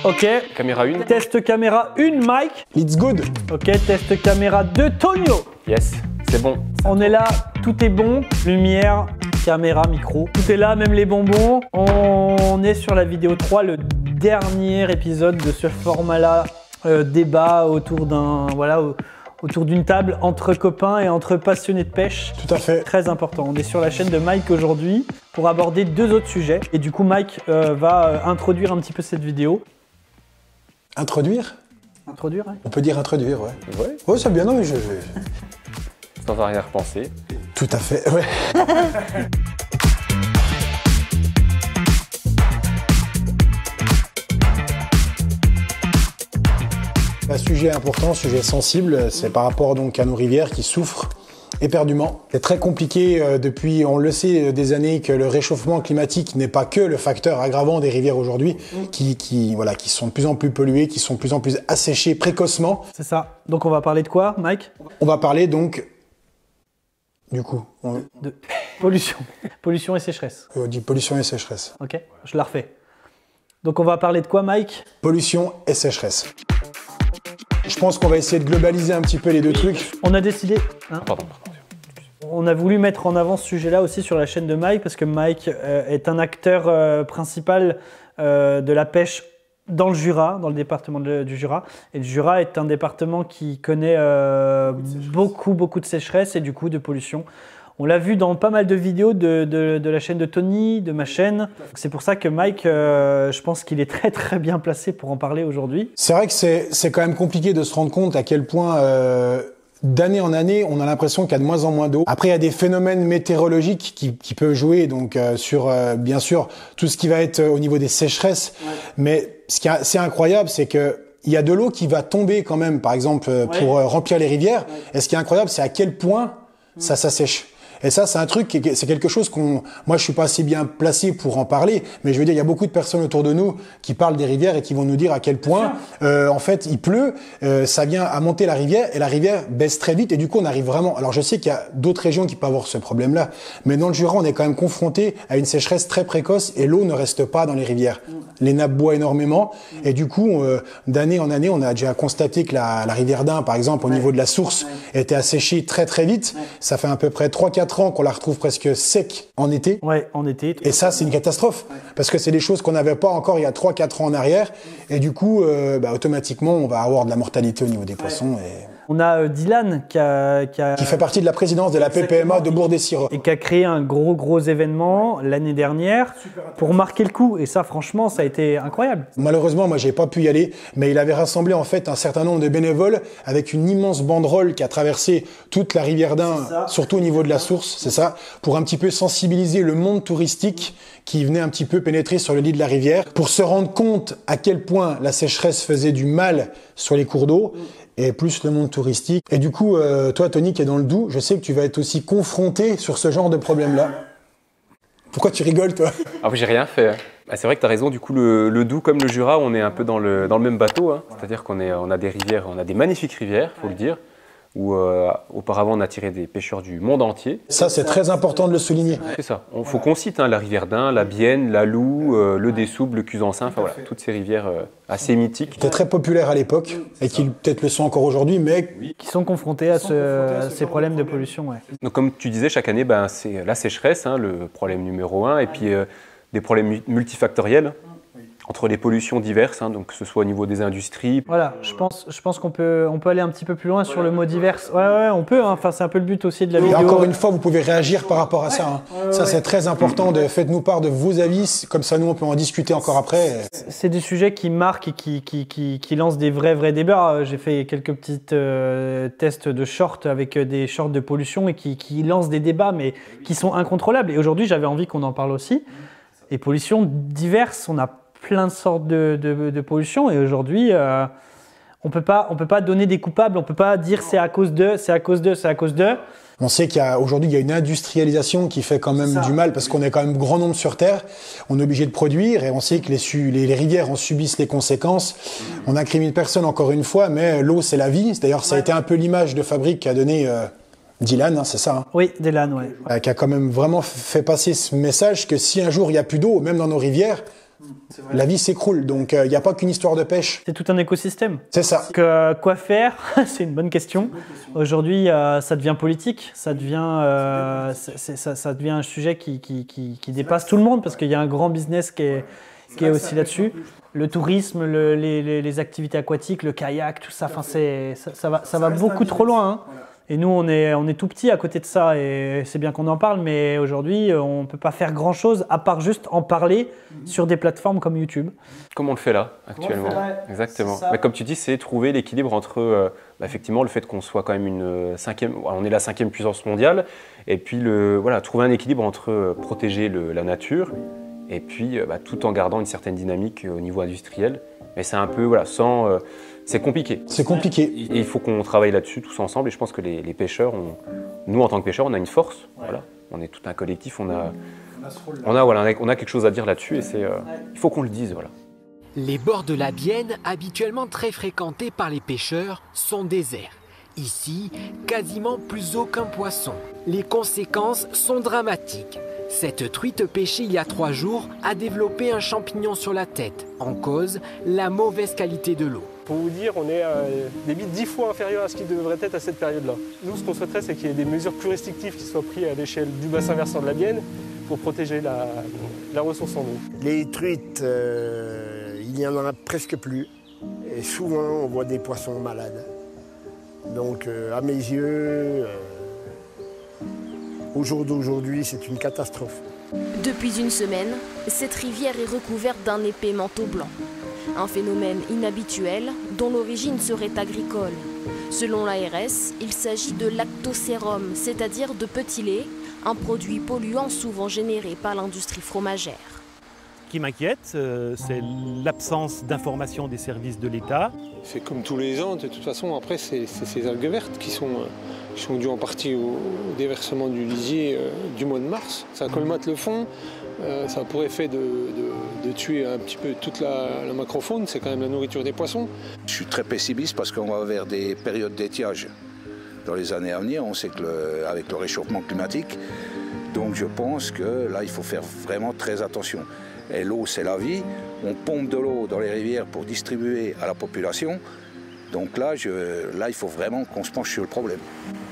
Ok. Caméra 1. Test caméra 1, Mike. It's good. Ok, test caméra 2, Tonio. Yes, c'est bon. On est là, tout est bon. Lumière, caméra, micro. Tout est là, même les bonbons. On est sur la vidéo 3, le dernier épisode de ce format-là. Débat autour d'un... Voilà, autour d'une table entre copains et entre passionnés de pêche. Tout à fait. Très important. On est sur la chaîne de Mike aujourd'hui pour aborder 2 autres sujets. Et du coup, Mike va introduire un petit peu cette vidéo. Introduire? Introduire, hein. On peut dire introduire, ouais. Ouais. Ouais, c'est bien, non, mais Sans arrière-pensée. Tout à fait, ouais. Un sujet important, sujet sensible, c'est par rapport donc à nos rivières qui souffrent éperdument. C'est très compliqué depuis, on le sait, des années que le réchauffement climatique n'est pas que le facteur aggravant des rivières aujourd'hui, qui sont de plus en plus polluées, qui sont de plus en plus asséchées précocement. C'est ça. Donc on va parler de quoi, Mike? On va parler donc, du coup, De pollution. Pollution et sécheresse. on dit pollution et sécheresse. Ok, je la refais. Donc on va parler de quoi, Mike? Pollution et sécheresse. Je pense qu'on va essayer de globaliser un petit peu les deux trucs. On a décidé... hein, Pardon. on a voulu mettre en avant ce sujet-là aussi sur la chaîne de Mike parce que Mike est un acteur principal de la pêche dans le Jura, dans le département du Jura. Et le Jura est un département qui connaît beaucoup de sécheresse et du coup de pollution. On l'a vu dans pas mal de vidéos de la chaîne de Tony, de ma chaîne. C'est pour ça que Mike, je pense qu'il est très bien placé pour en parler aujourd'hui. C'est vrai que c'est quand même compliqué de se rendre compte à quel point, d'année en année, on a l'impression qu'il y a de moins en moins d'eau. Après, il y a des phénomènes météorologiques qui peuvent jouer donc sur, bien sûr, tout ce qui va être au niveau des sécheresses. Ouais. Mais ce qui est assez incroyable, c'est que il y a de l'eau qui va tomber quand même, par exemple, pour remplir les rivières. Ouais. Et ce qui est incroyable, c'est à quel point ça s'assèche. Et ça, c'est un truc, c'est quelque chose moi, je suis pas assez bien placé pour en parler, mais je veux dire, il y a beaucoup de personnes autour de nous qui parlent des rivières et qui vont nous dire à quel point, en fait, il pleut, ça vient à monter la rivière et la rivière baisse très vite et du coup, on arrive vraiment. Alors, je sais qu'il y a d'autres régions qui peuvent avoir ce problème-là, mais dans le Jura, on est quand même confronté à une sécheresse très précoce et l'eau ne reste pas dans les rivières. Les nappes boivent énormément et du coup, d'année en année, on a déjà constaté que la rivière d'Ain, par exemple, au niveau de la source, était asséchée très vite. Ça fait à peu près 3-4 ans qu'on la retrouve presque sec en été. Ouais, en été. Et ça, c'est une catastrophe. Parce que c'est des choses qu'on n'avait pas encore il y a 3-4 ans en arrière. Et du coup, automatiquement, on va avoir de la mortalité au niveau des poissons. Et... On a Dylan qui fait partie de la présidence de la PPMA de Bourg-des-Sirois. Et qui a créé un gros événement l'année dernière pour marquer le coup. Et ça, franchement, ça a été incroyable. Malheureusement, moi, j'ai pas pu y aller, mais il avait rassemblé en fait un certain nombre de bénévoles avec une immense banderole qui a traversé toute la rivière d'Ain, surtout au niveau de la source, c'est ça, pour un petit peu sensibiliser le monde touristique qui venait un petit peu pénétrer sur le lit de la rivière, pour se rendre compte à quel point la sécheresse faisait du mal sur les cours d'eau. Et plus le monde touristique. Et du coup, toi, Tony, qui est dans le Doubs, je sais que tu vas être aussi confronté sur ce genre de problème-là. Pourquoi tu rigoles, toi? Ah, j'ai rien fait. C'est vrai que tu as raison, du coup, le Doubs comme le Jura, on est un peu dans le même bateau. Hein. C'est-à-dire qu'on a des rivières, on a des magnifiques rivières, faut le dire, où auparavant on a tiré des pêcheurs du monde entier. Ça, c'est très important de le souligner. C'est ça. Il faut qu'on cite la rivière d'Ain, la Bienne, la Loue, le Dessouble, le Cusansin, enfin voilà, toutes ces rivières assez mythiques. C'était très populaire à l'époque et qui peut-être le sont encore aujourd'hui, mais qui sont confrontés à ces problèmes de pollution. Ouais. Donc comme tu disais, chaque année, c'est la sécheresse, le problème numéro 1, et puis des problèmes multifactoriels. Entre les pollutions diverses, donc que ce soit au niveau des industries. Voilà, je pense qu'on peut aller un petit peu plus loin sur le mot diverses. Ouais, on peut. Enfin, c'est un peu le but aussi de la vidéo. Et encore une fois, vous pouvez réagir par rapport à ça. Ça, c'est très important. Faites-nous part de vos avis, comme ça, nous, on peut en discuter encore après. C'est des sujets qui marquent et qui lancent des vrais débats. J'ai fait quelques petits tests de shorts avec des shorts de pollution et qui lancent des débats, mais qui sont incontrôlables. Et aujourd'hui, j'avais envie qu'on en parle aussi. Et pollutions diverses, on a plein de sortes de pollution et aujourd'hui on peut pas donner des coupables, on peut pas dire c'est à cause de. On sait qu'aujourd'hui il y a une industrialisation qui fait quand même du mal parce qu'on est quand même grand nombre sur Terre, on est obligé de produire et on sait que les rivières en subissent les conséquences. On incrimine personne encore une fois, mais l'eau c'est la vie. D'ailleurs ça a été un peu l'image de fabrique qu'a donné Dylan, c'est ça? Oui, Dylan, ouais. Qui a quand même vraiment fait passer ce message que si un jour il n'y a plus d'eau, même dans nos rivières, La vie s'écroule, donc il n'y a pas qu'une histoire de pêche. C'est tout un écosystème. C'est ça. Quoi faire? C'est une bonne question. Aujourd'hui, ça devient politique, ça devient un sujet qui dépasse tout le monde parce qu'il y a un grand business qui est aussi là-dessus. Le tourisme, les activités aquatiques, le kayak, tout ça, ça va beaucoup trop loin. Hein. Et nous, on est tout petit à côté de ça et c'est bien qu'on en parle, mais aujourd'hui, on ne peut pas faire grand-chose à part juste en parler sur des plateformes comme YouTube. Comme on le fait là, actuellement. Exactement. Mais comme tu dis, c'est trouver l'équilibre entre effectivement le fait qu'on soit quand même on est la 5e puissance mondiale, et puis trouver un équilibre entre protéger la nature et puis tout en gardant une certaine dynamique au niveau industriel. Mais c'est un peu c'est compliqué. C'est compliqué. Et il faut qu'on travaille là-dessus tous ensemble. Et je pense que les pêcheurs, nous en tant que pêcheurs, on a une force. Ouais. Voilà. On est tout un collectif. On a quelque chose à dire là-dessus. Et il faut qu'on le dise. Voilà. Les bords de la Bienne, habituellement très fréquentés par les pêcheurs, sont déserts. Ici, quasiment plus aucun poisson. Les conséquences sont dramatiques. Cette truite pêchée il y a 3 jours a développé un champignon sur la tête. En cause, la mauvaise qualité de l'eau. Pour vous dire, on est à des bits 10 fois inférieurs à ce qui devrait être à cette période-là. Nous, ce qu'on souhaiterait, c'est qu'il y ait des mesures plus restrictives qui soient prises à l'échelle du bassin versant de la Bienne pour protéger la ressource en eau. Les truites, il n'y en a presque plus. Et souvent, on voit des poissons malades. Donc, à mes yeux, au jour d'aujourd'hui, c'est une catastrophe. Depuis une semaine, cette rivière est recouverte d'un épais manteau blanc. Un phénomène inhabituel dont l'origine serait agricole. Selon l'ARS, il s'agit de lactosérum, c'est-à-dire de petit lait, un produit polluant souvent généré par l'industrie fromagère. Ce qui m'inquiète, c'est l'absence d'information des services de l'État. C'est comme tous les ans, de toute façon, après, c'est ces algues vertes qui sont dues en partie au déversement du lisier du mois de mars. Ça colmate le fond, ça a pour effet de tuer un petit peu toute la macrofaune, c'est quand même la nourriture des poissons. Je suis très pessimiste parce qu'on va vers des périodes d'étiage dans les années à venir. On sait qu'avec le réchauffement climatique, donc je pense que là, il faut faire vraiment très attention. Et l'eau, c'est la vie. On pompe de l'eau dans les rivières pour distribuer à la population. Donc là, il faut vraiment qu'on se penche sur le problème.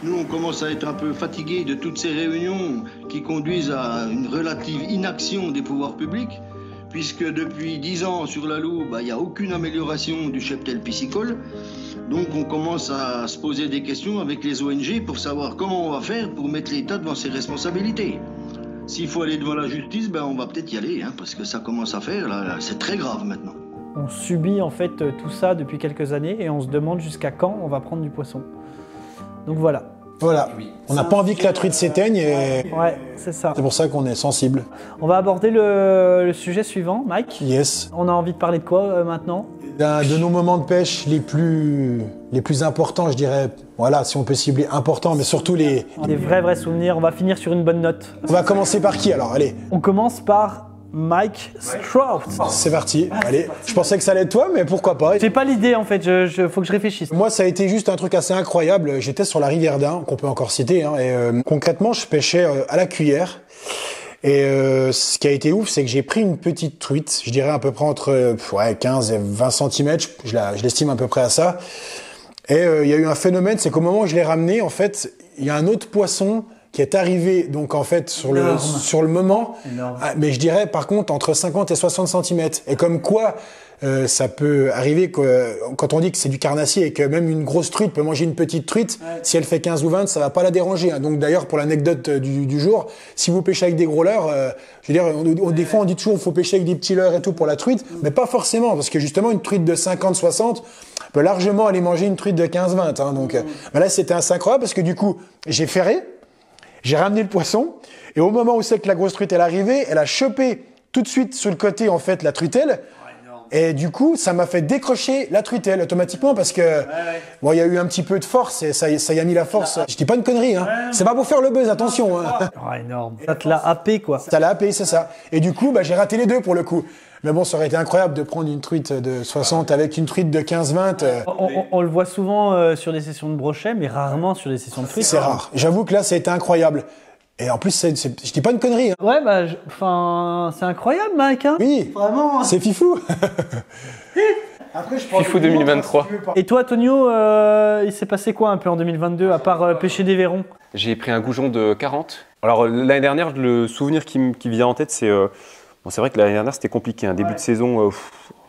Nous, on commence à être un peu fatigués de toutes ces réunions qui conduisent à une relative inaction des pouvoirs publics, puisque depuis 10 ans sur la Loue, il n'y a aucune amélioration du cheptel piscicole. Donc on commence à se poser des questions avec les ONG pour savoir comment on va faire pour mettre l'État devant ses responsabilités. S'il faut aller devant la justice, on va peut-être y aller, parce que ça commence à faire, là, c'est très grave maintenant. On subit en fait tout ça depuis quelques années et on se demande jusqu'à quand on va prendre du poisson. Donc voilà. Voilà, on n'a pas envie que la truite s'éteigne et ouais, c'est ça. C'est pour ça qu'on est sensible. On va aborder le sujet suivant, Mike. Yes. On a envie de parler de quoi maintenant? De nos moments de pêche les plus importants, je dirais. Voilà, si on peut cibler importants, mais surtout les vrais souvenirs. On va finir sur une bonne note. On va commencer par qui alors? Allez. On commence par Mike Strout. C'est parti. Allez. Je pensais que ça allait être toi, mais pourquoi pas? J'ai pas l'idée en fait. Faut que je réfléchisse. Moi, ça a été juste un truc assez incroyable. J'étais sur la rivière d'Ain, qu'on peut encore citer, et concrètement, je pêchais à la cuillère. Et ce qui a été ouf, c'est que j'ai pris une petite truite, je dirais à peu près entre 15 et 20 cm, je l'estime à peu près à ça. Et il y a eu un phénomène, c'est qu'au moment où je l'ai ramené, en fait, il y a un autre poisson qui est arrivé, donc en fait, sur le moment, mais je dirais par contre entre 50 et 60 cm. Et comme quoi, ça peut arriver quand on dit que c'est du carnassier et que même une grosse truite peut manger une petite truite, si elle fait 15 ou 20, ça va pas la déranger. Donc d'ailleurs, pour l'anecdote du jour, si vous pêchez avec des gros leurres, je veux dire, des fois on dit toujours qu'il faut pêcher avec des petits leurres et tout pour la truite, mais pas forcément, parce que justement une truite de 50-60 peut largement aller manger une truite de 15-20. Donc là, c'était assez incroyable parce que du coup, j'ai ferré, j'ai ramené le poisson, et au moment où c'est que la grosse truite est arrivée, elle a chopé tout de suite sur le côté en fait la truitelle. Et du coup, ça m'a fait décrocher la truitelle automatiquement parce que bon, il y a eu un petit peu de force et ça y a mis la force. Je dis pas une connerie, c'est pas pour faire le buzz, attention. Énorme. Ça te l'a happé quoi. Ça l'a happé, c'est ça. Et du coup, j'ai raté les deux pour le coup. Mais bon, ça aurait été incroyable de prendre une truite de 60 avec une truite de 15-20. On le voit souvent sur des sessions de brochet, mais rarement sur des sessions de truite. C'est rare. J'avoue que là, ça a été incroyable. Et en plus, je dis pas une connerie. Hein. Ouais, bah, enfin, c'est incroyable, Mike. Hein, oui, vraiment. C'est fifou. Après, Fifou 2023. Et toi, Tonio, il s'est passé quoi un peu en 2022, à part pêcher des verrons? J'ai pris un goujon de 40. Alors l'année dernière, le souvenir qui vient en tête, c'est... bon, c'est vrai que l'année dernière, c'était compliqué. Un début de saison,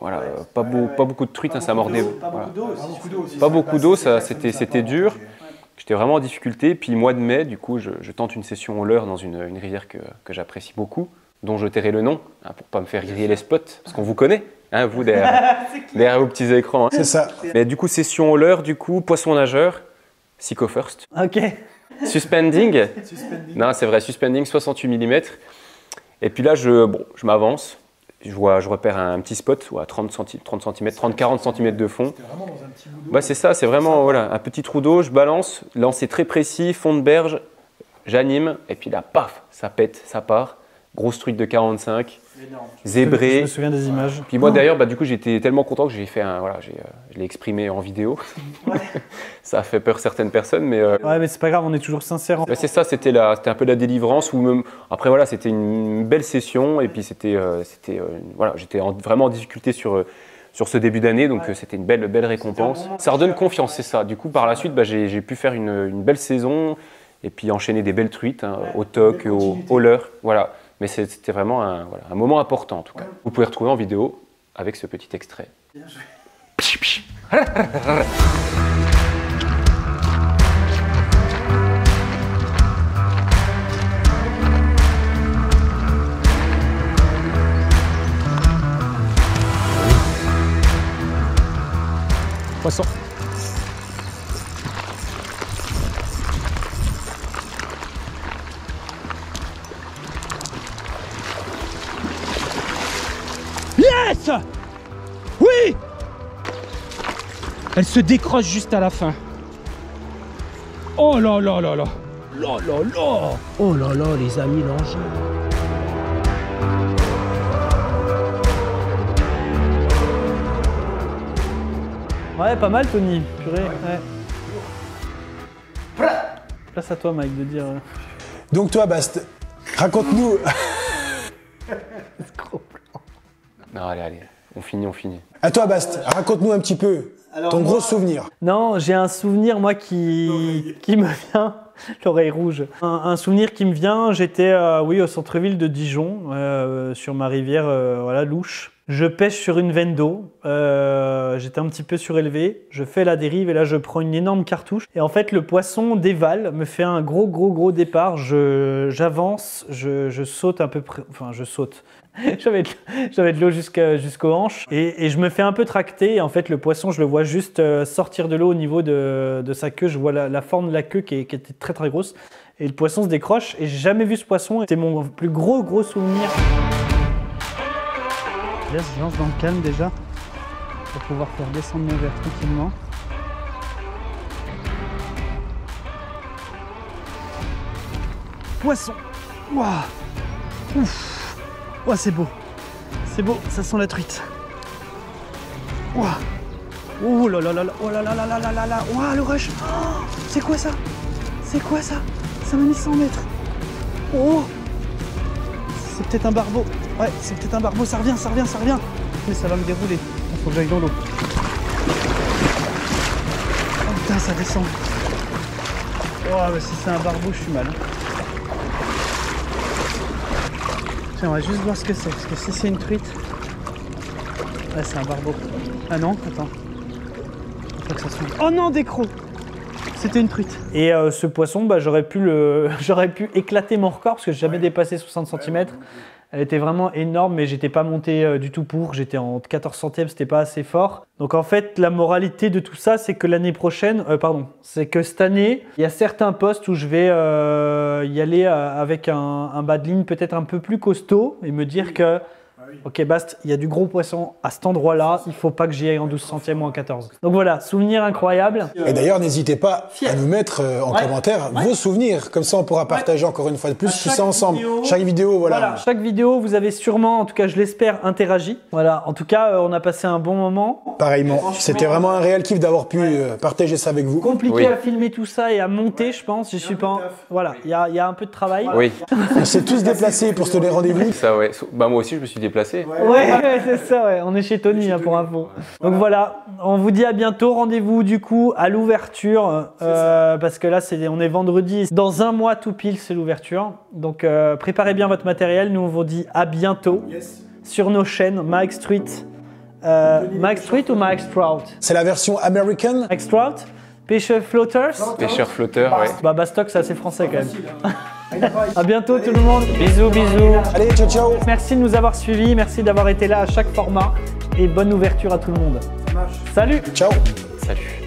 voilà, pas beaucoup de truites, hein, ça mordait. Pas beaucoup d'eau, c'était dur. J'étais vraiment en difficulté. Puis mois de mai, du coup, je tente une session au leurre dans une rivière que j'apprécie beaucoup, dont je tairai le nom, hein, pour pas me faire griller les spots, parce qu'on vous connaît. Hein, vous, derrière vos petits écrans. Hein. C'est ça. Mais du coup, session au leurre, du coup, poisson nageur, Psycho First. Ok. Suspending. Non, c'est vrai, suspending, 68 mm. Et puis là, je m'avance. Je repère un petit spot à 30 cm, 30-40 cm de fond. Bah, c'est ça, c'est vraiment voilà, un petit trou d'eau, je balance, lancer très précis, fond de berge, j'anime, et puis là, paf, ça pète, ça part. Grosse truite de 45, zébré. Je me souviens des images. Puis moi d'ailleurs, du coup, j'étais tellement content que j'ai fait je l'ai exprimé en vidéo. Ouais. Ça a fait peur certaines personnes, mais. Ouais, mais c'est pas grave, on est toujours sincères. C'est ça, c'était un peu la délivrance. Après voilà, c'était une belle session et puis voilà, j'étais vraiment en difficulté sur ce début d'année, donc c'était une belle récompense. Ça redonne confiance, c'est ça. Du coup, par la suite, j'ai pu faire une belle saison et puis enchaîner des belles truites, hein, au toc, au leurre, voilà. Mais c'était vraiment un moment important en tout cas. Vous pouvez retrouver en vidéo avec ce petit extrait. Bien joué. Poisson. Yes! Oui! Elle se décroche juste à la fin. Oh là là là là! Là là là! Oh là là, les amis, l'engin. Ouais, pas mal, Tony. Purée, ouais. Place à toi, Mike, de dire. Donc toi, Bast, raconte-nous. Non, allez, on finit. À toi, Bast, raconte-nous un petit peu ton gros souvenir. Non, j'ai un souvenir, moi, qui me vient. L'oreille rouge. Un souvenir qui me vient, j'étais au centre-ville de Dijon, sur ma rivière Louche. Je pêche sur une veine d'eau, j'étais un petit peu surélevé, je fais la dérive et là je prends une énorme cartouche. Et en fait le poisson dévale, me fait un gros départ, j'avance, je saute à peu près, enfin je saute. J'avais de l'eau jusqu'aux hanches et je me fais un peu tracter. Et en fait le poisson je le vois juste sortir de l'eau au niveau de sa queue, je vois la forme de la queue qui était très grosse. Et le poisson se décroche et j'ai jamais vu ce poisson, c'était mon plus gros souvenir. Là, je lance dans le calme déjà pour pouvoir faire descendre mon verre tranquillement. Poisson. Waouh. Ouf. Ouah, c'est beau. C'est beau, ça sent la truite. Waouh. Oh là là là là. Oh là là là là là là là. Waouh, le rush. Oh, c'est quoi ça? C'est quoi ça? Ça m'a mis 100 mètres. Oh. C'est peut-être un barbeau. Ouais, c'est peut-être un barbeau, ça revient. Mais ça va me dérouler. Il faut que j'aille dans l'eau. Oh putain, ça descend. Oh, bah si c'est un barbeau, je suis mal. J'aimerais juste voir ce que c'est, parce que si c'est une truite... Ouais, c'est un barbeau. Ah non, attends. Faut que ça soit... Oh non, des crocs! C'était une truite. Et ce poisson, j'aurais pu éclater mon record, parce que j'ai jamais dépassé 60 cm. Elle était vraiment énorme, mais j'étais pas monté du tout pour. J'étais en 14 centièmes, c'était pas assez fort. Donc en fait, la moralité de tout ça, c'est que l'année prochaine, c'est que cette année, il y a certains postes où je vais y aller avec un bas de ligne peut-être un peu plus costaud et me dire que Ok Bast, il y a du gros poisson à cet endroit-là, il faut pas que j'y aille en 12 centièmes ou en 14. Donc voilà, souvenir incroyable. Et d'ailleurs, n'hésitez pas à nous mettre en commentaire vos souvenirs, comme ça on pourra partager encore une fois de plus tout ça ensemble. Chaque vidéo, voilà. Chaque vidéo, vous avez sûrement, en tout cas je l'espère, interagi. Voilà, en tout cas, on a passé un bon moment. Pareillement, c'était vraiment un réel kiff d'avoir pu partager ça avec vous. Compliqué à filmer tout ça et à monter, je pense. Je suis pas. Voilà, il y a un peu de travail. Oui. On s'est tous déplacés pour se donner rendez-vous. Ça, ouais. Bah, moi aussi, je me suis déplacé. Ouais, c'est ça, ouais. On est chez Tony pour info. Donc voilà, on vous dit à bientôt. Rendez-vous du coup à l'ouverture. Parce que là, on est vendredi. Dans un mois tout pile, c'est l'ouverture. Donc préparez bien votre matériel. Nous, on vous dit à bientôt sur nos chaînes Mike Street. Mike Street ou Mike Trout? C'est la version américaine. Mike Trout. Pêcheur flotters. Pêcheur flotteur, ouais. Bah Bastock, c'est assez français quand même. À bientôt tout le monde. Bisous, bisous. Allez, ciao, ciao. Merci de nous avoir suivis. Merci d'avoir été là à chaque format. Et bonne ouverture à tout le monde. Salut. Ciao. Salut.